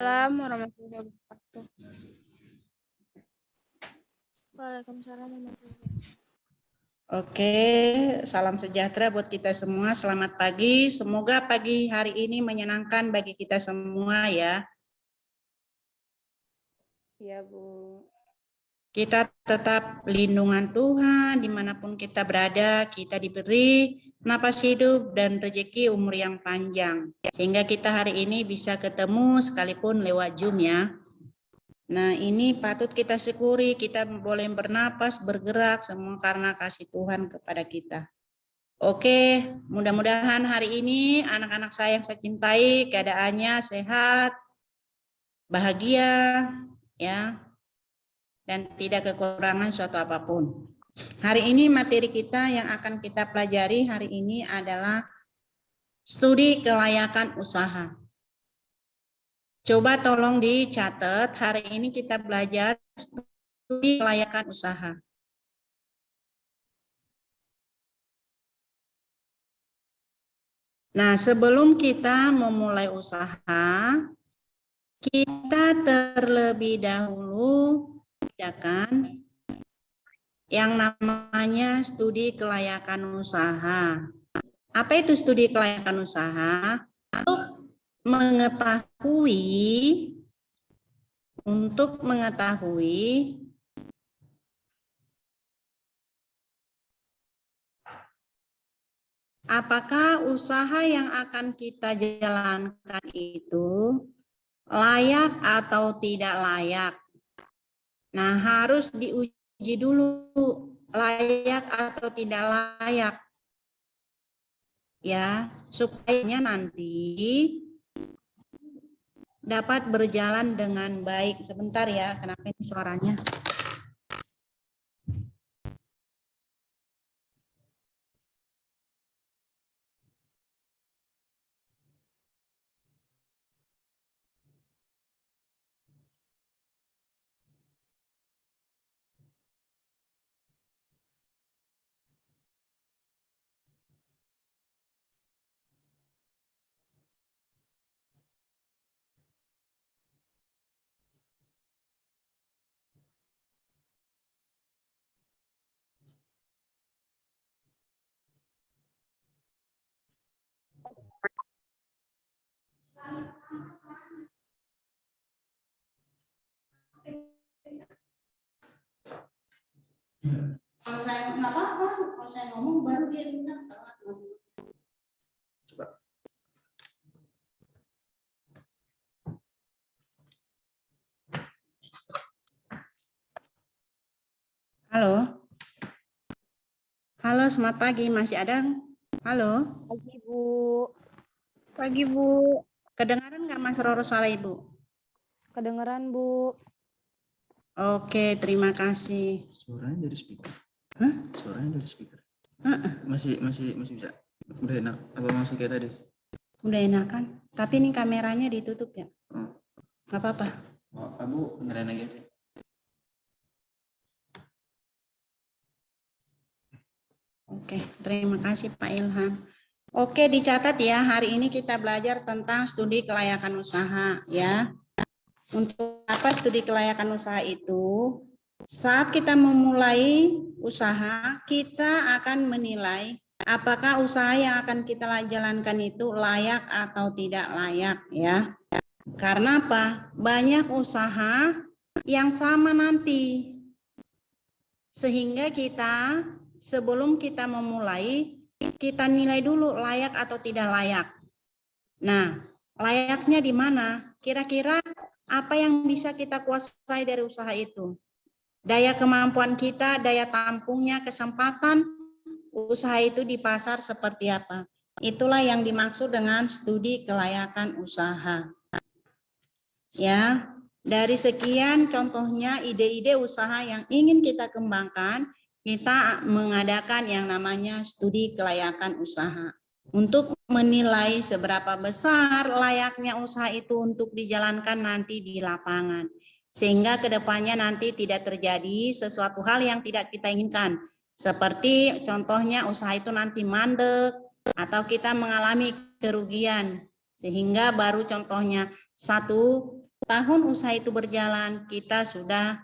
Assalamualaikum warahmatullahi wabarakatuh. Waalaikumsalam warahmatullahi wabarakatuh. Oke, salam sejahtera buat kita semua. Selamat pagi. Semoga pagi hari ini menyenangkan bagi kita semua ya. Iya, Bu. Kita tetap lindungan Tuhan dimanapun kita berada. Kita diberi napas hidup dan rezeki umur yang panjang. Sehingga kita hari ini bisa ketemu sekalipun lewat Zoom ya. Nah, ini patut kita syukuri, kita boleh bernapas, bergerak, semua karena kasih Tuhan kepada kita. Oke, mudah-mudahan hari ini anak-anak saya yang saya cintai, keadaannya sehat, bahagia, ya, dan tidak kekurangan suatu apapun. Hari ini materi kita yang akan kita pelajari hari ini adalah studi kelayakan usaha. Coba tolong dicatat, hari ini kita belajar studi kelayakan usaha. Nah, sebelum kita memulai usaha, kita terlebih dahulu membedakan yang namanya studi kelayakan usaha. Apa itu studi kelayakan usaha? Untuk mengetahui apakah usaha yang akan kita jalankan itu layak atau tidak layak. Nah, harus diuji dulu layak atau tidak layak. Ya, supaya nanti dapat berjalan dengan baik. Sebentar ya, kenapa ini suaranya? Kalau saya nggak apa-apa, kalau saya ngomong baru dia bilang telat. Coba. Halo. Halo, selamat pagi. Masih ada? Halo. Pagi, Bu. Pagi, Bu. Kedengaran nggak Mas Roro suara Ibu? Kedengeran, Bu. Oke, terima kasih. Suaranya dari speaker. Hah? Suaranya dari speaker. Masih bisa. Udah enak. Apa masih kayak tadi? Udah enak kan? Tapi ini kameranya ditutup ya? Nggak apa-apa. Oh, Abu nyerahin lagi aja. Oke, terima kasih Pak Ilham. Oke, dicatat ya. Hari ini kita belajar tentang studi kelayakan usaha ya. Untuk apa studi kelayakan usaha itu? Saat kita memulai usaha, kita akan menilai apakah usaha yang akan kita jalankan itu layak atau tidak layak ya. Karena apa? Banyak usaha yang sama nanti. Sehingga kita sebelum kita memulai, kita nilai dulu layak atau tidak layak. Nah, layaknya di mana? Kira-kira apa yang bisa kita kuasai dari usaha itu? Daya kemampuan kita, daya tampungnya, kesempatan usaha itu di pasar seperti apa? Itulah yang dimaksud dengan studi kelayakan usaha. Ya, dari sekian contohnya ide-ide usaha yang ingin kita kembangkan, kita mengadakan yang namanya studi kelayakan usaha. Untuk menilai seberapa besar layaknya usaha itu untuk dijalankan nanti di lapangan. Sehingga kedepannya nanti tidak terjadi sesuatu hal yang tidak kita inginkan. Seperti contohnya usaha itu nanti mandek atau kita mengalami kerugian. Sehingga baru contohnya satu tahun usaha itu berjalan kita sudah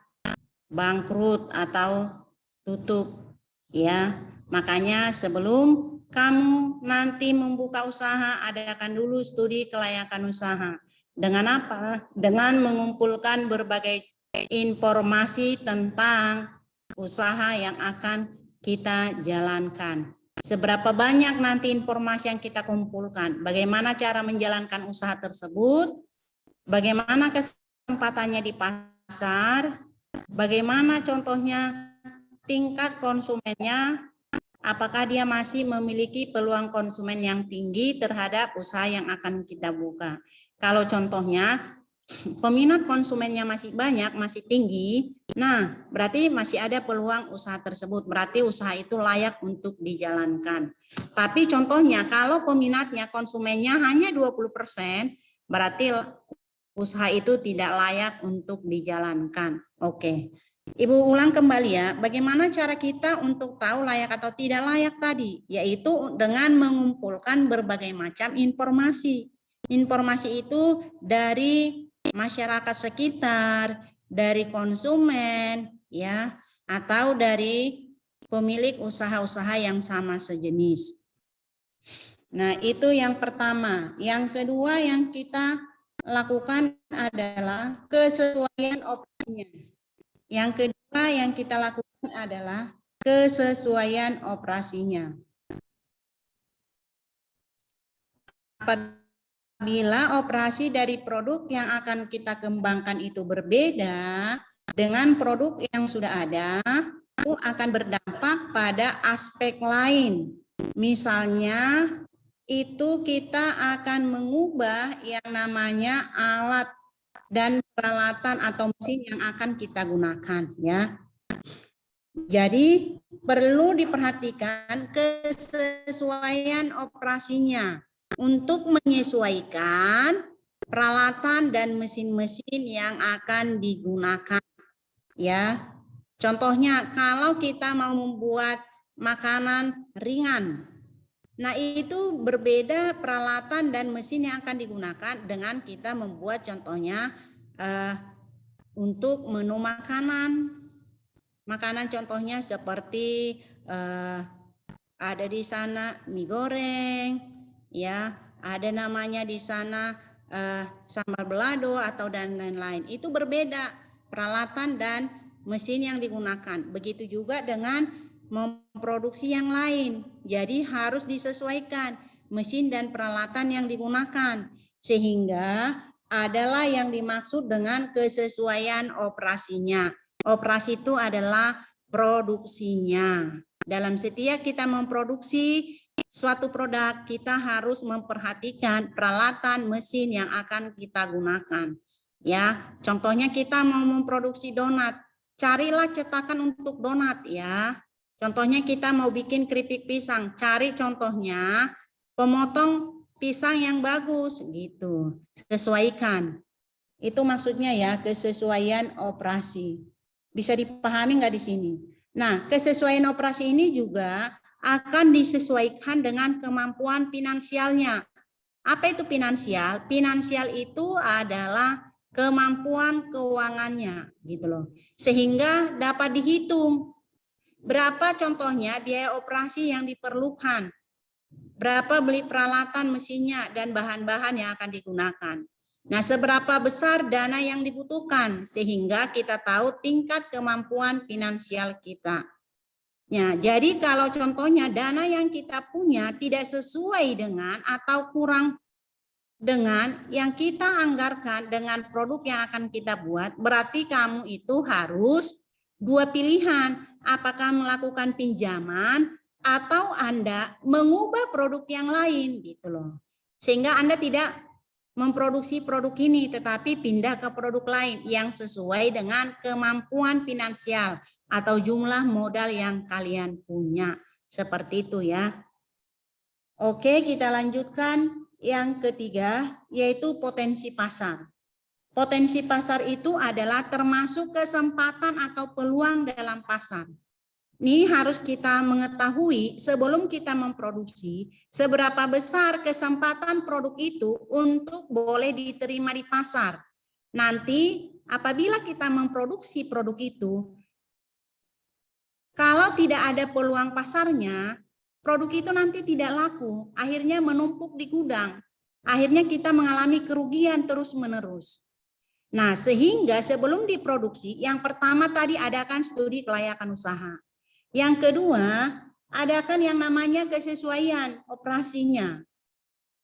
bangkrut atau tutup, ya. Makanya sebelum kamu nanti membuka usaha, adakan dulu studi kelayakan usaha. Dengan apa? Dengan mengumpulkan berbagai informasi tentang usaha yang akan kita jalankan. Seberapa banyak nanti informasi yang kita kumpulkan, bagaimana cara menjalankan usaha tersebut, bagaimana kesempatannya di pasar, bagaimana contohnya tingkat konsumennya, apakah dia masih memiliki peluang konsumen yang tinggi terhadap usaha yang akan kita buka. Kalau contohnya peminat konsumennya masih banyak, masih tinggi, nah berarti masih ada peluang usaha tersebut, berarti usaha itu layak untuk dijalankan. Tapi contohnya kalau peminatnya konsumennya hanya 20%, berarti usaha itu tidak layak untuk dijalankan. Oke. Ibu ulang kembali ya, bagaimana cara kita untuk tahu layak atau tidak layak tadi? Yaitu dengan mengumpulkan berbagai macam informasi. Informasi itu dari masyarakat sekitar, dari konsumen, ya, atau dari pemilik usaha-usaha yang sama sejenis. Nah, itu yang pertama. Yang kedua yang kita lakukan adalah kesesuaian operasinya. Yang kedua yang kita lakukan adalah kesesuaian operasinya. Apabila operasi dari produk yang akan kita kembangkan itu berbeda dengan produk yang sudah ada, itu akan berdampak pada aspek lain. Misalnya, itu kita akan mengubah yang namanya alat dan peralatan atau mesin yang akan kita gunakan, ya. Jadi perlu diperhatikan kesesuaian operasinya untuk menyesuaikan peralatan dan mesin-mesin yang akan digunakan, ya. Contohnya kalau kita mau membuat makanan ringan, nah itu berbeda peralatan dan mesin yang akan digunakan dengan kita membuat contohnya untuk menu makanan. Makanan contohnya seperti ada di sana mie goreng, ya, ada namanya di sana sambal balado atau dan lain-lain. Itu berbeda peralatan dan mesin yang digunakan. Begitu juga dengan memproduksi yang lain. Jadi harus disesuaikan mesin dan peralatan yang digunakan. Sehingga adalah yang dimaksud dengan kesesuaian operasinya. Operasi itu adalah produksinya. Dalam setiap kita memproduksi suatu produk, kita harus memperhatikan peralatan mesin yang akan kita gunakan. Ya, contohnya kita mau memproduksi donat, carilah cetakan untuk donat, ya. Contohnya kita mau bikin keripik pisang, cari contohnya pemotong pisang yang bagus gitu. Sesuaikan. Itu maksudnya ya, kesesuaian operasi. Bisa dipahami nggak di sini? Nah, kesesuaian operasi ini juga akan disesuaikan dengan kemampuan finansialnya. Apa itu finansial? Finansial itu adalah kemampuan keuangannya gitu loh. Sehingga dapat dihitung berapa contohnya biaya operasi yang diperlukan, berapa beli peralatan mesinnya dan bahan-bahan yang akan digunakan. Nah, seberapa besar dana yang dibutuhkan sehingga kita tahu tingkat kemampuan finansial kita. Ya, jadi kalau contohnya dana yang kita punya tidak sesuai dengan atau kurang dengan yang kita anggarkan dengan produk yang akan kita buat, berarti kamu itu harus dua pilihan, apakah melakukan pinjaman atau Anda mengubah produk yang lain gitu loh. Sehingga Anda tidak memproduksi produk ini tetapi pindah ke produk lain yang sesuai dengan kemampuan finansial atau jumlah modal yang kalian punya. Seperti itu ya. Oke, kita lanjutkan yang ketiga yaitu potensi pasar. Potensi pasar itu adalah termasuk kesempatan atau peluang dalam pasar. Ini harus kita mengetahui sebelum kita memproduksi seberapa besar kesempatan produk itu untuk boleh diterima di pasar. Nanti apabila kita memproduksi produk itu, kalau tidak ada peluang pasarnya, produk itu nanti tidak laku, akhirnya menumpuk di gudang. Akhirnya kita mengalami kerugian terus-menerus. Nah, sehingga sebelum diproduksi, yang pertama tadi adakan studi kelayakan usaha. Yang kedua, adakan yang namanya kesesuaian operasinya.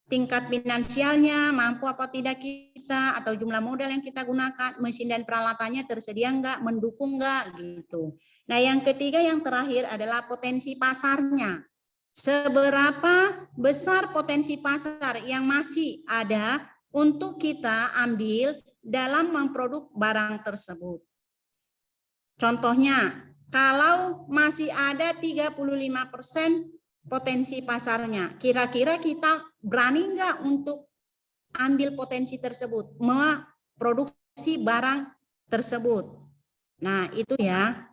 Tingkat finansialnya, mampu apa tidak kita, atau jumlah modal yang kita gunakan, mesin dan peralatannya tersedia enggak, mendukung enggak, gitu. Nah, yang ketiga, yang terakhir adalah potensi pasarnya. Seberapa besar potensi pasar yang masih ada untuk kita ambil dalam memproduk barang tersebut. Contohnya, kalau masih ada 35% potensi pasarnya, kira-kira kita berani enggak untuk ambil potensi tersebut, memproduksi barang tersebut. Nah, itu ya.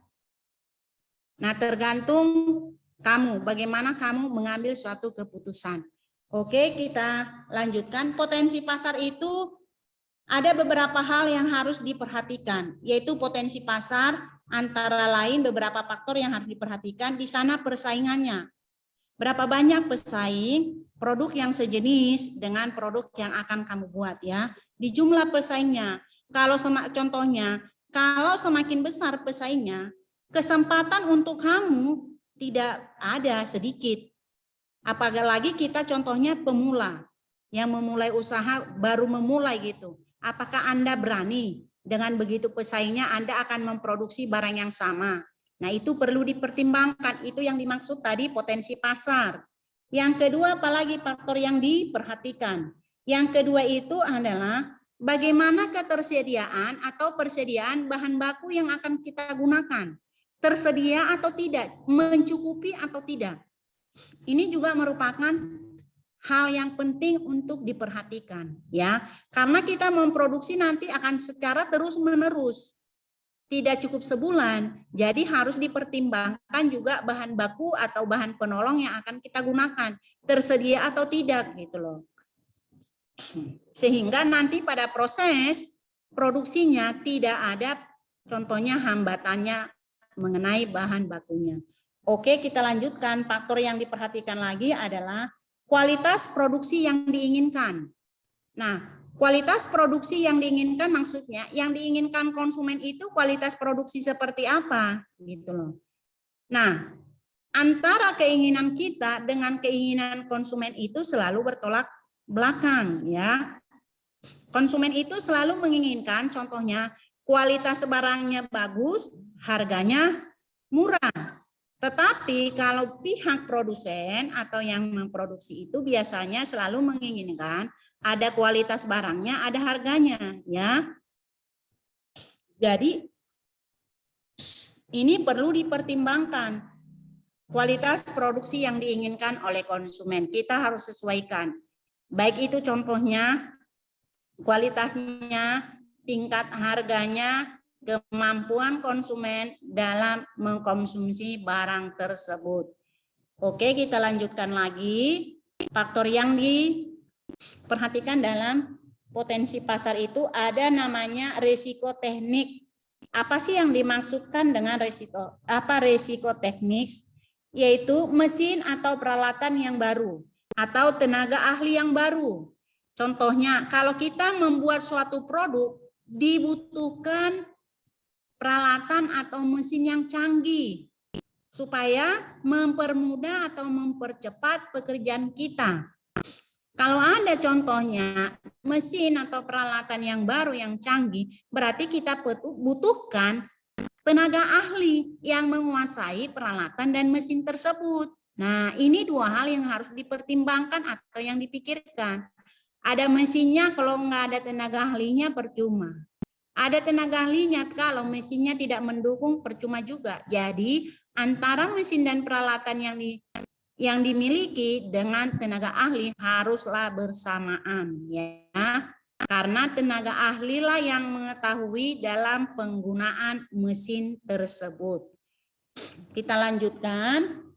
Nah, tergantung kamu, bagaimana kamu mengambil suatu keputusan. Oke, kita lanjutkan. Potensi pasar itu ada beberapa hal yang harus diperhatikan, yaitu potensi pasar antara lain beberapa faktor yang harus diperhatikan. Di sana persaingannya. Berapa banyak pesaing produk yang sejenis dengan produk yang akan kamu buat ya. Di jumlah pesaingnya. Contohnya, kalau semakin besar pesaingnya, kesempatan untuk kamu tidak ada sedikit. Apalagi kita contohnya pemula yang memulai usaha, baru memulai gitu. Apakah Anda berani dengan begitu pesaingnya Anda akan memproduksi barang yang sama? Nah, itu perlu dipertimbangkan. Itu yang dimaksud tadi potensi pasar. Yang kedua, apalagi faktor yang diperhatikan. Yang kedua itu adalah bagaimana ketersediaan atau persediaan bahan baku yang akan kita gunakan. Tersedia atau tidak, mencukupi atau tidak. Ini juga merupakan hal yang penting untuk diperhatikan ya, karena kita memproduksi nanti akan secara terus-menerus. Tidak cukup sebulan, jadi harus dipertimbangkan juga bahan baku atau bahan penolong yang akan kita gunakan, tersedia atau tidak gitu loh. Sehingga nanti pada proses produksinya tidak ada contohnya hambatannya mengenai bahan bakunya. Oke, kita lanjutkan. Faktor yang diperhatikan lagi adalah kualitas produksi yang diinginkan. Nah, kualitas produksi yang diinginkan maksudnya yang diinginkan konsumen itu kualitas produksi seperti apa gitu loh. Nah, antara keinginan kita dengan keinginan konsumen itu selalu bertolak belakang ya. Konsumen itu selalu menginginkan contohnya kualitas barangnya bagus, harganya murah. Tetapi kalau pihak produsen atau yang memproduksi itu biasanya selalu menginginkan ada kualitas barangnya, ada harganya, ya. Jadi ini perlu dipertimbangkan. Kualitas produksi yang diinginkan oleh konsumen kita harus sesuaikan. Baik itu contohnya kualitasnya, tingkat harganya, kemampuan konsumen dalam mengkonsumsi barang tersebut. Oke, kita lanjutkan lagi. Faktor yang diperhatikan dalam potensi pasar itu ada namanya risiko teknik. Apa sih yang dimaksudkan dengan risiko? Apa risiko teknis? Yaitu mesin atau peralatan yang baru atau tenaga ahli yang baru. Contohnya, kalau kita membuat suatu produk dibutuhkan peralatan atau mesin yang canggih supaya mempermudah atau mempercepat pekerjaan kita. Kalau ada contohnya mesin atau peralatan yang baru yang canggih, berarti kita butuhkan tenaga ahli yang menguasai peralatan dan mesin tersebut. Nah, ini dua hal yang harus dipertimbangkan atau yang dipikirkan. Ada mesinnya, kalau nggak ada tenaga ahlinya percuma. Ada tenaga ahlinya, kalau mesinnya tidak mendukung percuma juga. Jadi antara mesin dan peralatan yang dimiliki dengan tenaga ahli haruslah bersamaan ya. Karena tenaga ahli lah yang mengetahui dalam penggunaan mesin tersebut. Kita lanjutkan.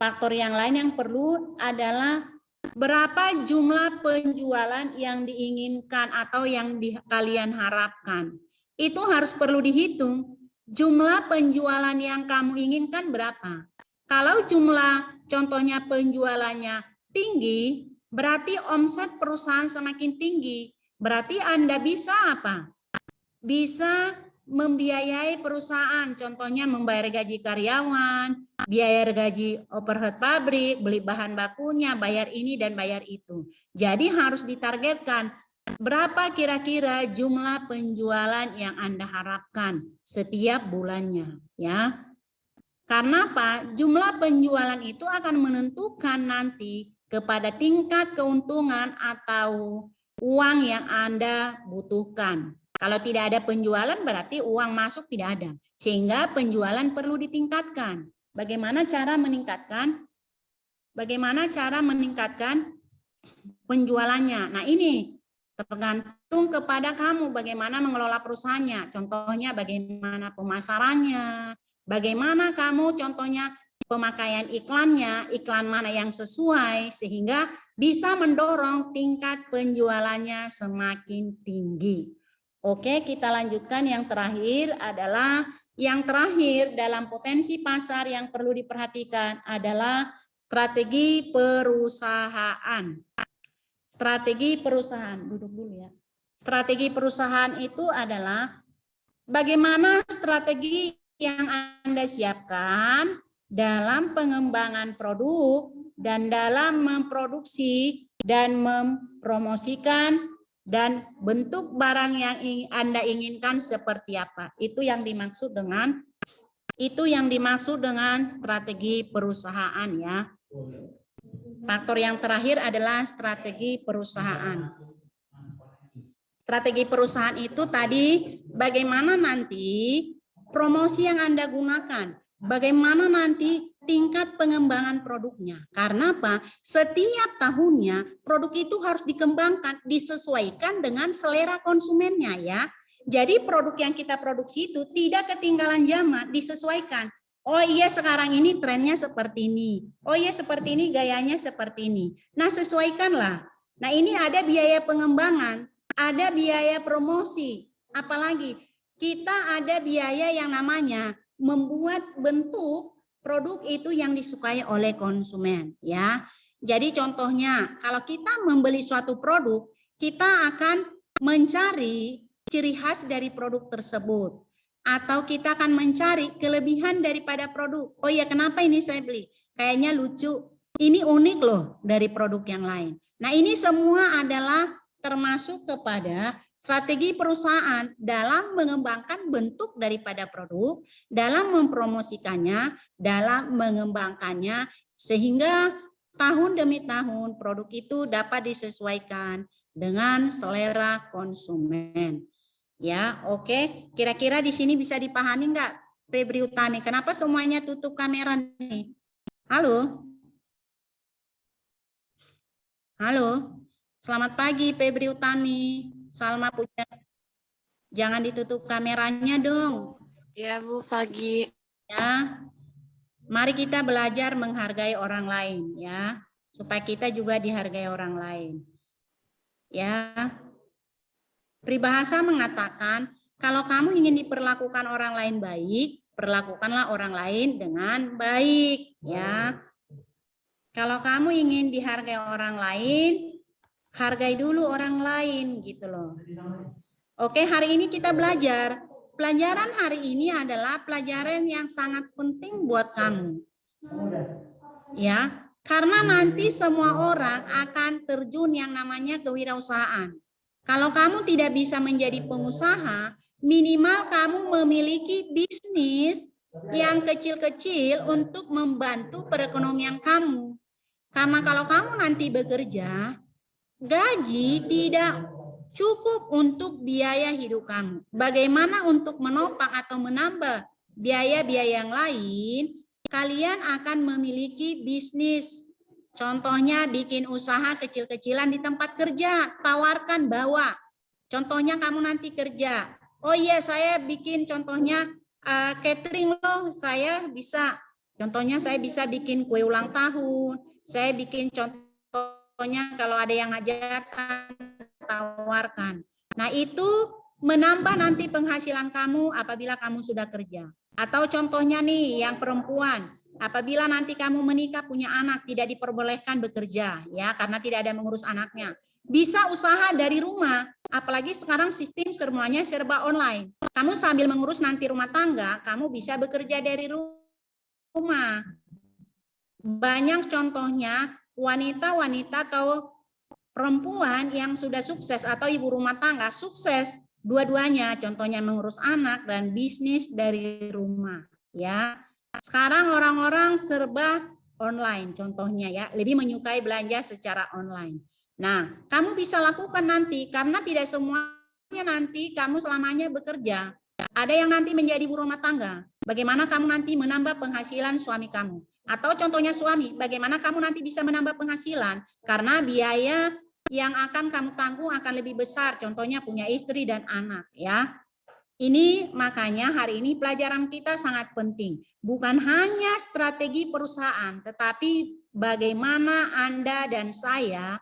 Faktor yang lain yang perlu adalah berapa jumlah penjualan yang diinginkan atau yang kalian harapkan. Itu harus perlu dihitung. Jumlah penjualan yang kamu inginkan berapa? Kalau jumlah contohnya penjualannya tinggi, berarti omset perusahaan semakin tinggi. Berarti Anda bisa apa? Bisa membiayai perusahaan, contohnya membayar gaji karyawan, biaya gaji overhead pabrik, beli bahan bakunya, bayar ini dan bayar itu. Jadi harus ditargetkan berapa kira-kira jumlah penjualan yang Anda harapkan setiap bulannya, ya. Karena apa? Jumlah penjualan itu akan menentukan nanti kepada tingkat keuntungan atau uang yang Anda butuhkan. Kalau tidak ada penjualan berarti uang masuk tidak ada. Sehingga penjualan perlu ditingkatkan. Bagaimana cara meningkatkan? Bagaimana cara meningkatkan penjualannya? Nah, ini tergantung kepada kamu bagaimana mengelola perusahaannya. Contohnya bagaimana pemasarannya, bagaimana kamu contohnya pemakaian iklannya, iklan mana yang sesuai sehingga bisa mendorong tingkat penjualannya semakin tinggi. Oke, kita lanjutkan. Yang terakhir adalah yang terakhir dalam potensi pasar yang perlu diperhatikan adalah strategi perusahaan. Strategi perusahaan, duduk dulu ya. Strategi perusahaan itu adalah bagaimana strategi yang Anda siapkan dalam pengembangan produk dan dalam memproduksi dan mempromosikan dan bentuk barang yang Anda inginkan seperti apa. Itu yang dimaksud dengan strategi perusahaan, ya. Faktor yang terakhir adalah strategi perusahaan. Strategi perusahaan itu tadi bagaimana nanti promosi yang Anda gunakan, bagaimana nanti tingkat pengembangan produknya. Karena apa? Setiap tahunnya produk itu harus dikembangkan, disesuaikan dengan selera konsumennya, ya. Jadi produk yang kita produksi itu tidak ketinggalan zaman, disesuaikan. Oh iya, sekarang ini trennya seperti ini. Oh iya, seperti ini, gayanya seperti ini. Nah, sesuaikanlah. Nah, ini ada biaya pengembangan, ada biaya promosi. Apalagi kita ada biaya yang namanya membuat bentuk produk itu yang disukai oleh konsumen, ya. Jadi contohnya kalau kita membeli suatu produk, kita akan mencari ciri khas dari produk tersebut atau kita akan mencari kelebihan daripada produk. Oh ya, kenapa ini saya beli? Kayaknya lucu. Ini unik loh dari produk yang lain. Nah, ini semua adalah termasuk kepada strategi perusahaan dalam mengembangkan bentuk daripada produk, dalam mempromosikannya, dalam mengembangkannya, sehingga tahun demi tahun produk itu dapat disesuaikan dengan selera konsumen. Ya, oke. Kira-kira di sini bisa dipahami enggak, Febri Utami? Kenapa semuanya tutup kamera nih? Halo? Halo? Selamat pagi, Febri Utami. Salma punya. Jangan ditutup kameranya dong. Ya, Bu, pagi. Ya. Mari kita belajar menghargai orang lain, ya. Supaya kita juga dihargai orang lain. Ya. Peribahasa mengatakan, kalau kamu ingin diperlakukan orang lain baik, perlakukanlah orang lain dengan baik, ya. Kalau kamu ingin dihargai orang lain, hargai dulu orang lain, gitu loh. Oke, hari ini kita belajar. Pelajaran hari ini adalah pelajaran yang sangat penting buat kamu. Ya, karena nanti semua orang akan terjun yang namanya kewirausahaan. Kalau kamu tidak bisa menjadi pengusaha, minimal kamu memiliki bisnis yang kecil-kecil untuk membantu perekonomian kamu. Karena kalau kamu nanti bekerja, gaji tidak cukup untuk biaya hidup kamu. Bagaimana untuk menopang atau menambah biaya-biaya yang lain? Kalian akan memiliki bisnis. Contohnya bikin usaha kecil-kecilan di tempat kerja. Tawarkan, bawa. Contohnya kamu nanti kerja. Oh iya, saya bikin contohnya catering loh. Saya bisa. Contohnya saya bisa bikin kue ulang tahun. Saya bikin contoh contohnya kalau ada yang hajatan, tawarkan. Nah, itu menambah nanti penghasilan kamu apabila kamu sudah kerja. Atau contohnya nih yang perempuan, apabila nanti kamu menikah punya anak tidak diperbolehkan bekerja ya karena tidak ada mengurus anaknya. Bisa usaha dari rumah, apalagi sekarang sistem semuanya serba online. Kamu sambil mengurus nanti rumah tangga, kamu bisa bekerja dari rumah. Banyak contohnya wanita-wanita atau perempuan yang sudah sukses atau ibu rumah tangga sukses dua-duanya, contohnya mengurus anak dan bisnis dari rumah ya. Sekarang orang-orang serba online contohnya ya, lebih menyukai belanja secara online. Nah, kamu bisa lakukan nanti karena tidak semuanya nanti kamu selamanya bekerja. Ada yang nanti menjadi ibu rumah tangga. Bagaimana kamu nanti menambah penghasilan suami kamu? Atau contohnya suami, bagaimana kamu nanti bisa menambah penghasilan? Karena biaya yang akan kamu tanggung akan lebih besar, contohnya punya istri dan anak ya. Ini makanya hari ini pelajaran kita sangat penting. Bukan hanya strategi perusahaan, tetapi bagaimana Anda dan saya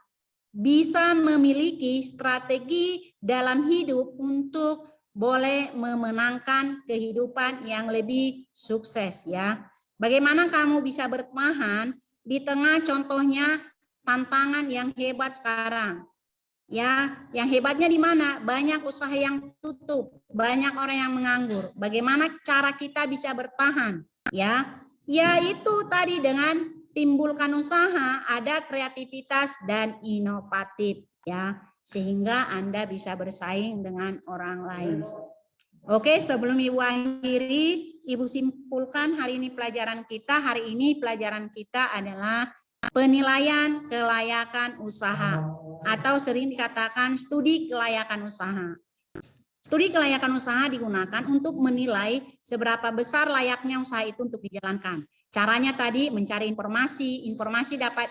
bisa memiliki strategi dalam hidup untuk boleh memenangkan kehidupan yang lebih sukses ya. Bagaimana kamu bisa bertahan di tengah contohnya tantangan yang hebat sekarang. Ya, yang hebatnya di mana? Banyak usaha yang tutup, banyak orang yang menganggur. Bagaimana cara kita bisa bertahan? Ya, yaitu tadi dengan timbulkan usaha, ada kreativitas dan inovatif ya, sehingga Anda bisa bersaing dengan orang lain. Oke, sebelum Ibu akhiri, Ibu simpulkan hari ini pelajaran kita. Hari ini pelajaran kita adalah penilaian kelayakan usaha atau sering dikatakan studi kelayakan usaha. Studi kelayakan usaha digunakan untuk menilai seberapa besar layaknya usaha itu untuk dijalankan. Caranya tadi mencari informasi dapat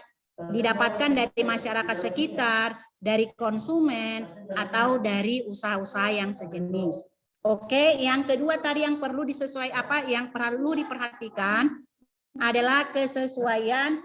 didapatkan dari masyarakat sekitar, dari konsumen, atau dari usaha-usaha yang sejenis. Oke, yang kedua tadi yang perlu yang perlu diperhatikan adalah kesesuaian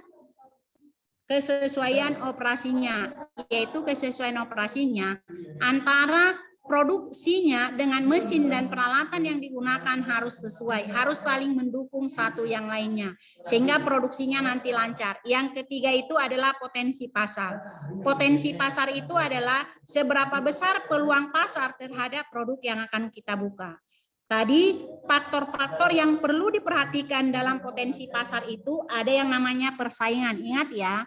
operasinya, yaitu kesesuaian operasinya antara produksinya dengan mesin dan peralatan yang digunakan harus sesuai, harus saling mendukung satu yang lainnya sehingga produksinya nanti lancar. Yang ketiga itu adalah potensi pasar. Potensi pasar itu adalah seberapa besar peluang pasar terhadap produk yang akan kita buka. Tadi faktor-faktor yang perlu diperhatikan dalam potensi pasar itu ada yang namanya persaingan. Ingat ya.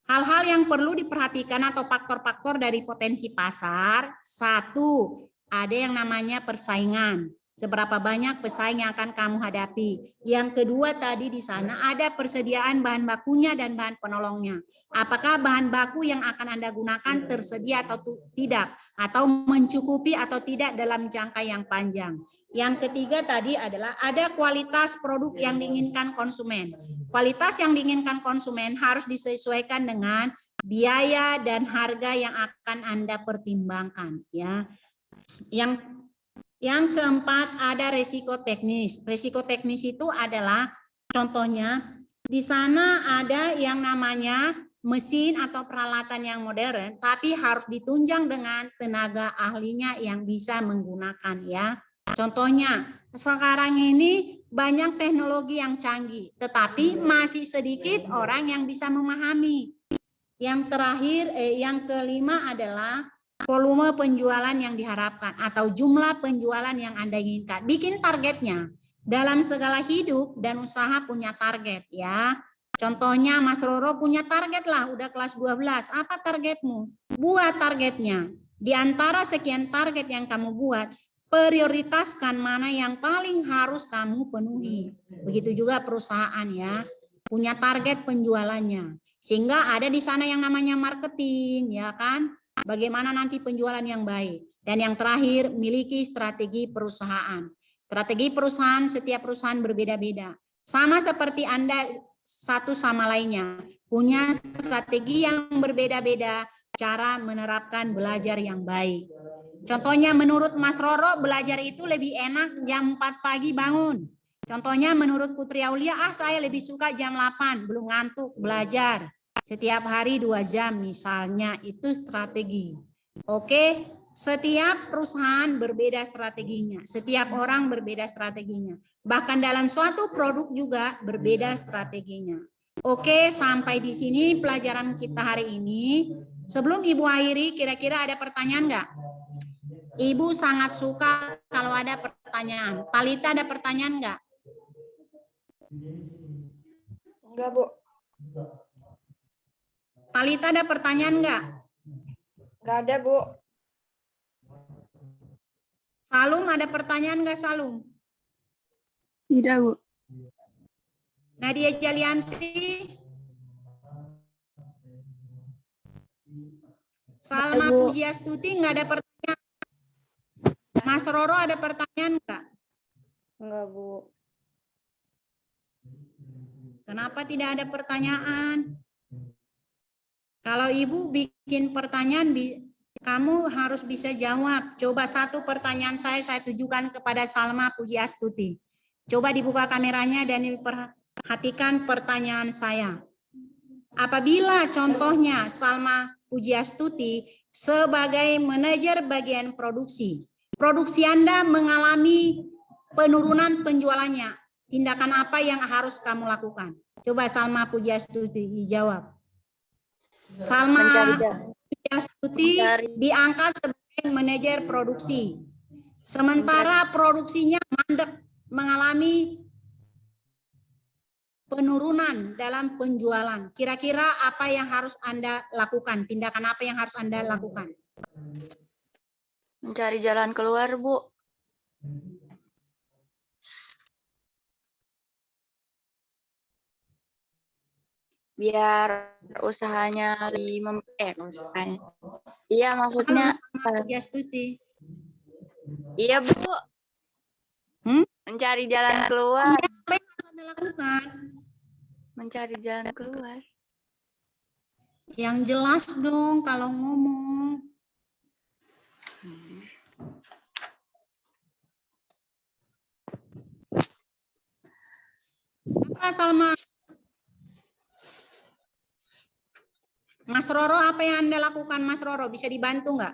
Hal-hal yang perlu diperhatikan atau faktor-faktor dari potensi pasar, satu, ada yang namanya persaingan. Seberapa banyak pesaing yang akan kamu hadapi. Yang kedua tadi di sana ada persediaan bahan bakunya dan bahan penolongnya. Apakah bahan baku yang akan Anda gunakan tersedia atau tidak, atau mencukupi atau tidak dalam jangka yang panjang. Yang ketiga tadi adalah ada kualitas produk yang diinginkan konsumen. Kualitas yang diinginkan konsumen harus disesuaikan dengan biaya dan harga yang akan Anda pertimbangkan ya. Yang keempat ada resiko teknis. Resiko teknis itu adalah contohnya di sana ada yang namanya mesin atau peralatan yang modern tapi harus ditunjang dengan tenaga ahlinya yang bisa menggunakan ya. Contohnya sekarang ini banyak teknologi yang canggih tetapi masih sedikit orang yang bisa memahami. Yang terakhir yang kelima adalah volume penjualan yang diharapkan atau jumlah penjualan yang Anda inginkan. Bikin targetnya. Dalam segala hidup dan usaha punya target ya. Contohnya Mas Roro punya target lah, udah kelas 12. Apa targetmu? Buat targetnya. Di antara sekian target yang kamu buat, prioritaskan mana yang paling harus kamu penuhi. Begitu juga perusahaan ya. Punya target penjualannya. Sehingga ada di sana yang namanya marketing ya kan. Bagaimana nanti penjualan yang baik. Dan yang terakhir, miliki strategi perusahaan. Strategi perusahaan, setiap perusahaan berbeda-beda. Sama seperti Anda satu sama lainnya. Punya strategi yang berbeda-beda, cara menerapkan belajar yang baik. Contohnya menurut Mas Roro, belajar itu lebih enak jam 4 pagi bangun. Contohnya menurut Putri Aulia, saya lebih suka jam 8, belum ngantuk, belajar. Setiap hari 2 jam misalnya, itu strategi. Oke, setiap perusahaan berbeda strateginya, setiap orang berbeda strateginya. Bahkan dalam suatu produk juga berbeda strateginya. Oke, sampai di sini pelajaran kita hari ini. Sebelum Ibu akhiri, kira-kira ada pertanyaan nggak? Ibu sangat suka kalau ada pertanyaan. Talita ada pertanyaan nggak? Enggak, Bu. Talita ada pertanyaan nggak? Enggak ada, Bu. Salum ada pertanyaan nggak, Salum? Tidak, Bu. Nadia Jalianti? Salma Pujiastuti nggak ada pertanyaan? Mas Roro ada pertanyaan nggak? Enggak, Bu. Kenapa tidak ada pertanyaan? Kalau Ibu bikin pertanyaan, kamu harus bisa jawab. Coba satu pertanyaan saya tujukan kepada Salma Pujiastuti. Coba dibuka kameranya dan diperhatikan pertanyaan saya. Apabila contohnya Salma Pujiastuti sebagai manajer bagian produksi, produksi Anda mengalami penurunan penjualannya, tindakan apa yang harus kamu lakukan? Coba Salma Pujiastuti dijawab. Salma Pujiastuti diangkat sebagai manajer produksi. Sementara produksinya mandek, mengalami penurunan dalam penjualan. Kira-kira apa yang harus Anda lakukan? Tindakan apa yang harus Anda lakukan? Mencari jalan keluar, Bu. Biar usahanya usahanya. Iya, maksudnya Pujiastuti. iya, Bu. Mencari jalan keluar. Iya, apa yang harus Anda lakukan? Mencari jalan keluar. Yang jelas dong kalau ngomong. Apa Salma? Mas Roro, apa yang Anda lakukan Mas Roro? Bisa dibantu nggak?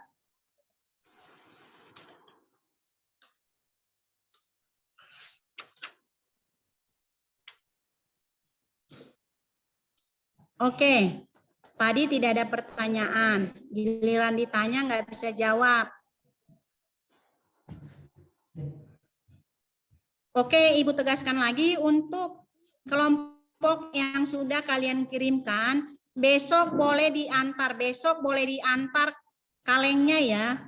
Oke, tadi tidak ada pertanyaan. Giliran ditanya nggak bisa jawab. Oke, Ibu tegaskan lagi untuk kelompok yang sudah kalian kirimkan, besok boleh diantar kalengnya ya.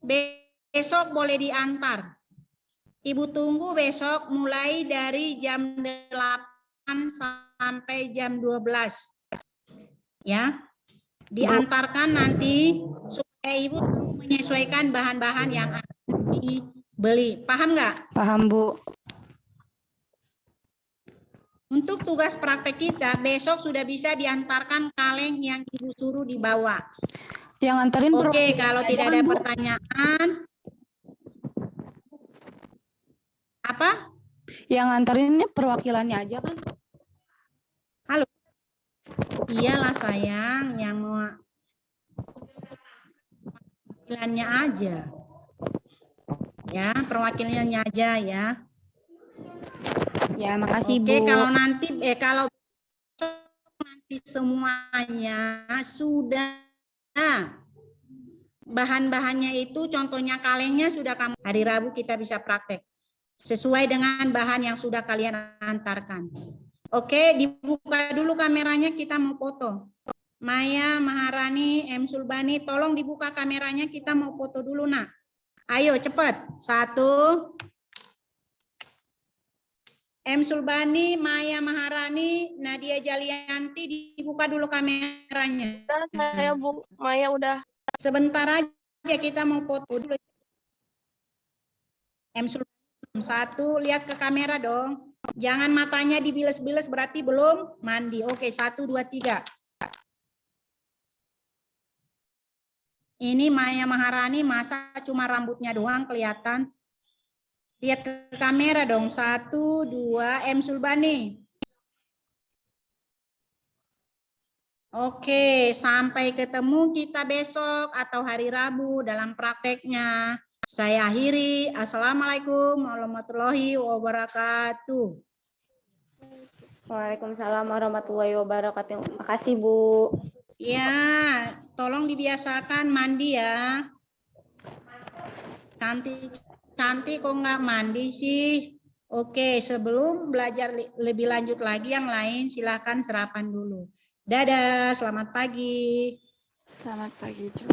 Besok boleh diantar. Ibu tunggu besok mulai dari jam 8 sampai jam 12. Ya, diantarkan nanti supaya Ibu menyesuaikan bahan-bahan yang akan dibeli. Paham nggak? Paham, Bu. Untuk tugas praktek kita, besok sudah bisa diantarkan kaleng yang Ibu suruh dibawa. Yang anterin Oke, kalau tidak ada pertanyaan. Apa? Yang anterin perwakilannya aja kan? Halo. Iyalah sayang, yang mau perwakilannya aja. Ya, perwakilannya aja ya. Ya, makasih, Oke, Bu. kalau nanti semuanya sudah bahan-bahannya itu contohnya kalengnya sudah kamu hari Rabu kita bisa praktek sesuai dengan bahan yang sudah kalian antarkan. Oke, dibuka dulu kameranya, kita mau foto. Maya, Maharani, M. Sulbani, tolong dibuka kameranya, kita mau foto dulu nak. Ayo cepat. 1. M. Sulbani, Maya Maharani, Nadia Jalianti, dibuka dulu kameranya. Saya Bu Maya udah. Sebentar aja kita mau foto dulu. M. Sulbani 1, lihat ke kamera dong. Jangan matanya dibilas-bilas berarti belum mandi. Oke, 1, 2, 3. Ini Maya Maharani, masa cuma rambutnya doang kelihatan? Lihat ke kamera dong. 1, 2, M. Sulbani. Oke, sampai ketemu kita besok atau hari Rabu dalam prakteknya. Saya akhiri. Assalamualaikum warahmatullahi wabarakatuh. Waalaikumsalam warahmatullahi wabarakatuh. Makasih, Bu. Ya, tolong dibiasakan mandi ya. Cantik kok nggak mandi sih? Oke, sebelum belajar lebih lanjut lagi yang lain, silakan sarapan dulu. Dadah, selamat pagi. Selamat pagi juga.